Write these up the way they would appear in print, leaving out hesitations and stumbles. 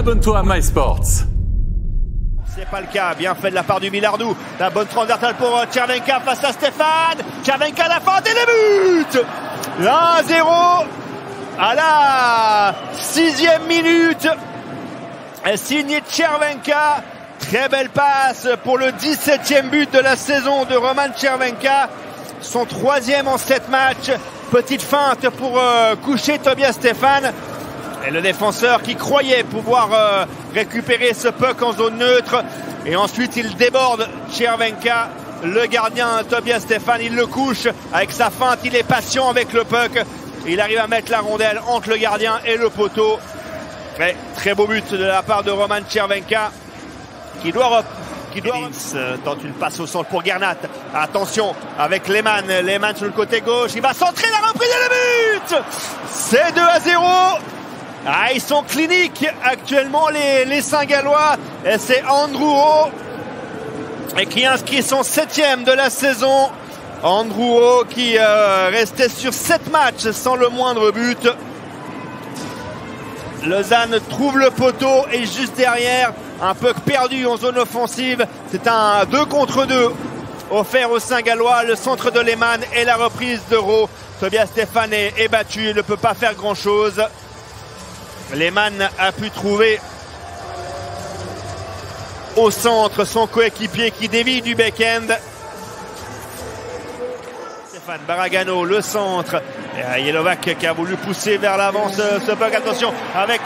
abonne-toi à MySports. C'est pas le cas, bien fait de la part du Bilardou. La bonne transversale pour Tchervenka face à Stéphane. Tchervenka la fin et le but 1-0 à la 6e minute. Signé Tchervenka. Très belle passe pour le 17e but de la saison de Roman Tchervenka. Son 3e en 7 matchs. Petite feinte pour coucher Tobias Stéphane. Et le défenseur qui croyait pouvoir récupérer ce puck en zone neutre. Et ensuite il déborde Tchervenka. Le gardien Tobias Stéphane, il le couche avec sa feinte. Il est patient avec le puck. Il arrive à mettre la rondelle entre le gardien et le poteau. Et très beau but de la part de Roman Tchervenka qui doit tente une passe au centre pour Gernat. Attention avec Lehmann. Lehmann sur le côté gauche. Il va centrer la reprise et le but. C'est 2-0. Ah, ils sont cliniques actuellement les Saint-Gallois. Et c'est Andrew Rowe et qui inscrit son 7e de la saison. Andrew Rowe qui restait sur 7 matchs sans le moindre but. Lausanne trouve le poteau et juste derrière, un puck perdu en zone offensive. C'est un 2 contre 2 offert aux Saint-Gallois. Le centre de Lehmann et la reprise de Rowe. Tobias Stéphane est battu, il ne peut pas faire grand chose. Lehmann a pu trouver au centre son coéquipier qui dévie du back-end. Stéphane Baragano, le centre. Jelovac qui a voulu pousser vers l'avant ce puck. Attention avec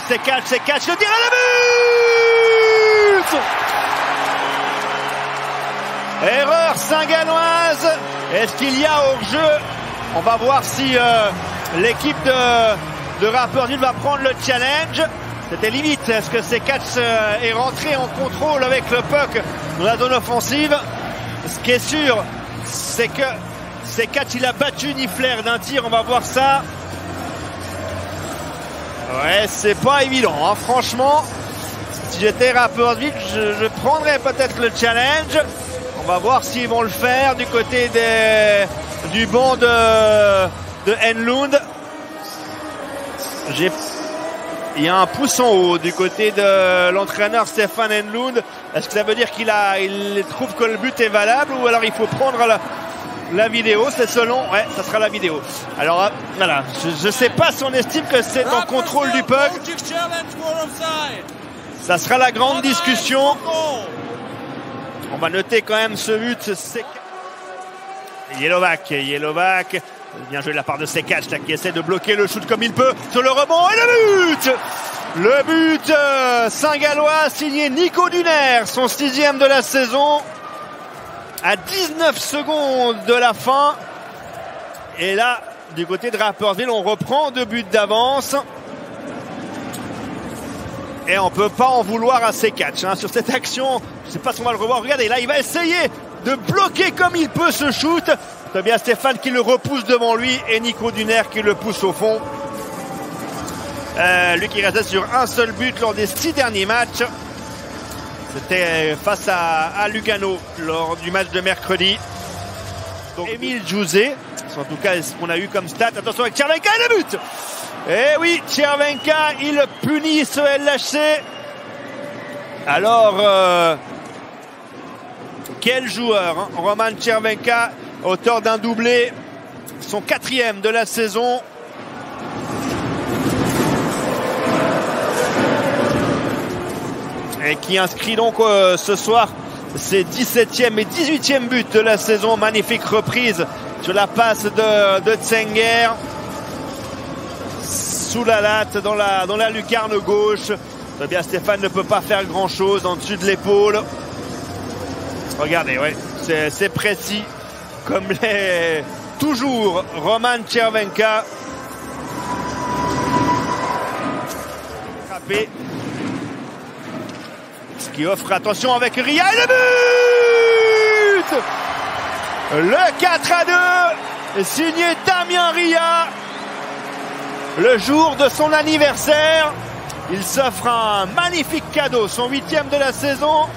Sekac, le tir à la but. Erreur saint-galloise. Est-ce qu'il y a hors-jeu? On va voir si l'équipe de Rapperswil va prendre le challenge. C'était limite. Est-ce que Sekac est rentré en contrôle avec le puck dans la zone offensive? Ce qui est sûr, c'est que Sekac, il a battu Niffler d'un tir. On va voir ça. Ouais, c'est pas évident, hein. Franchement, si j'étais Rapperswil, je prendrais peut-être le challenge. On va voir s'ils vont le faire du côté du banc de Enlund. Il y a un pouce en haut du côté de l'entraîneur Stéphane Enlund. Est-ce que ça veut dire qu'il trouve que le but est valable ou alors il faut prendre la vidéo? C'est selon, ouais, ça sera la vidéo. Alors voilà, je sais pas si on estime que c'est en contrôle du puck. Ça sera la grande discussion. On va noter quand même ce but. Jelovac, bien joué de la part de Sekac là, qui essaie de bloquer le shoot comme il peut sur le rebond et le but Saint-Gallois signé Nico Duner, son 6e de la saison à 19 secondes de la fin. Et là du côté de Rapperswil on reprend 2 buts d'avance et on peut pas en vouloir à Sekac hein, sur cette action. Je sais pas si on va le revoir. Regardez là, il va essayer de bloquer comme il peut ce shoot. Tobias Stéphane qui le repousse devant lui et Nico Duner qui le pousse au fond. Lui qui restait sur un seul but lors des 6 derniers matchs. C'était face à Lugano lors du match de mercredi. Donc Émile Jouzé, c'est en tout cas ce qu'on a eu comme stat. Attention avec Tchervenka et le but. Et oui, Tchervenka, il punit ce LHC. Alors, quel joueur hein, Roman Tchervenka, auteur d'un doublé, son 4e de la saison. Et qui inscrit donc ce soir ses 17e et 18e buts de la saison. Magnifique reprise sur la passe de Tsenger. Sous la latte, dans la lucarne gauche. Tobias Stéphane ne peut pas faire grand chose en dessus de l'épaule. Regardez, ouais, c'est précis. Comme l'est toujours Roman Tchervenka. Frappé. Ce qui offre, attention avec Ria et le but. Le 4-2 signé Damien Ria. Le jour de son anniversaire, il s'offre un magnifique cadeau, son 8e de la saison.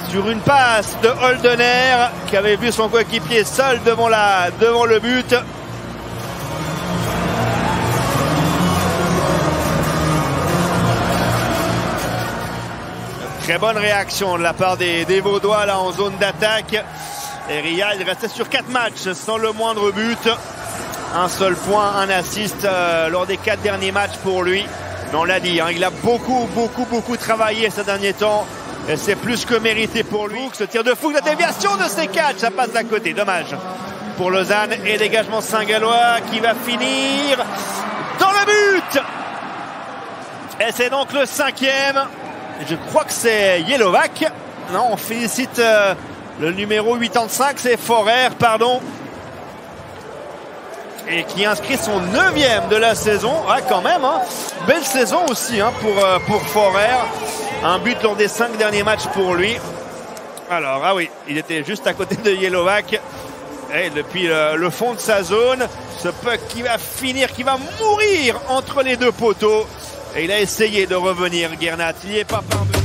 Sur une passe de Holdener qui avait vu son coéquipier seul devant le but. Très bonne réaction de la part des Vaudois là en zone d'attaque. Et Ria, il restait sur 4 matchs sans le moindre but. Un seul point, un assist lors des 4 derniers matchs pour lui. Mais on l'a dit, hein, il a beaucoup travaillé ces derniers temps. Et c'est plus que mérité pour lui. Ce tir de fou, la déviation de ces 4, ça passe d'un côté. Dommage pour Lausanne. Et dégagement Saint-Gallois qui va finir dans le but. Et c'est donc le 5e. Je crois que c'est Jelovac. Non, on félicite le numéro 85, c'est Forer, pardon. Et qui inscrit son 9e de la saison. Ah, quand même, hein. Belle saison aussi hein, pour Forer. Un but lors des 5 derniers matchs pour lui. Alors, ah oui, il était juste à côté de Jelovac. Et depuis le fond de sa zone, ce puck qui va finir, qui va mourir entre les deux poteaux. Et il a essayé de revenir, Gernat. Il n'y est pas parvenu.